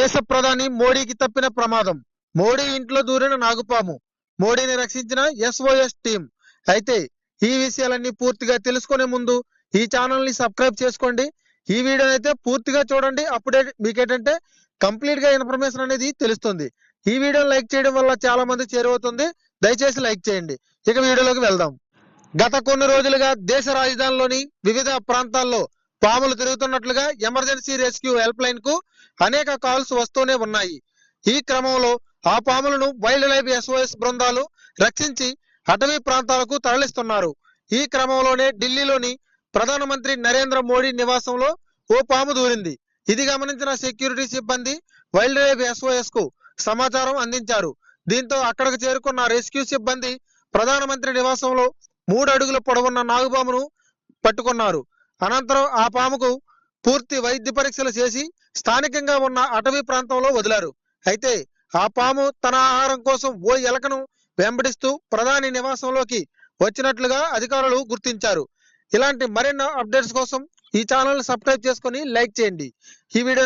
దేశ ప్రధాని మోడీకి తప్పిన ప్రమాదం. మోడీ ఇంట్లో దూరిన నాగుపాము. మోడీని రక్షించిన ఎస్ఓఎస్ టీం. అయితే ఈ విషయాలన్నీ పూర్తిగా తెలుసుకునే ముందు ఈ ఛానల్ ని సబ్స్క్రైబ్ చేసుకోండి. ఈ వీడియోని అయితే పూర్తిగా చూడండి. అప్పుడే మీకేంటంటే కంప్లీట్ గా ఇన్ఫర్మేషన్ అనేది తెలుస్తుంది. ఈ వీడియోని లైక్ చేయడం వల్ల చాలా మంది చేరువవుతుంది. దయచేసి లైక్ చేయండి. ఇక వీడియోలోకి వెళ్దాం. గత కొన్ని రోజులుగా దేశ రాజధానిలోని వివిధ ప్రాంతాల్లో పాములు తిరుగుతున్నట్లుగా ఎమర్జెన్సీ రెస్క్యూ హెల్ప్ లైన్ కు అనేక కాల్స్ వస్తూనే ఉన్నాయి. ఈ క్రమంలో ఆ పాములను వైల్డ్ లైఫ్ ఎస్ఓఎస్ బృందాలు రక్షించి అటవీ ప్రాంతాలకు తరలిస్తున్నారు. ఈ క్రమంలోనే ఢిల్లీలోని ప్రధానమంత్రి నరేంద్ర మోడీ నివాసంలో ఓ పాము దూరింది. ఇది గమనించిన సెక్యూరిటీ సిబ్బంది వైల్డ్ లైఫ్ ఎస్ఓఎస్ కు సమాచారం అందించారు. దీంతో అక్కడికి చేరుకున్న రెస్క్యూ సిబ్బంది ప్రధానమంత్రి నివాసంలో 3 అడుగుల పొడవున్న నాగుపామును పట్టుకున్నారు. అనంతరం ఆ పాముకు పూర్తి వైద్య పరీక్షలు చేసి స్థానికంగా ఉన్న అటవీ ప్రాంతంలో వదిలారు. అయితే ఆ పాము తన ఆహారం కోసం ఓ ఎలకను వెంబడిస్తూ ప్రధాని నివాసంలోకి వచ్చినట్లుగా అధికారులు గుర్తించారు. ఇలాంటి మరిన్ని అప్డేట్స్ కోసం ఈ ఛానల్ సబ్స్క్రైబ్ చేసుకొని లైక్ చేయండి. ఈ వీడియో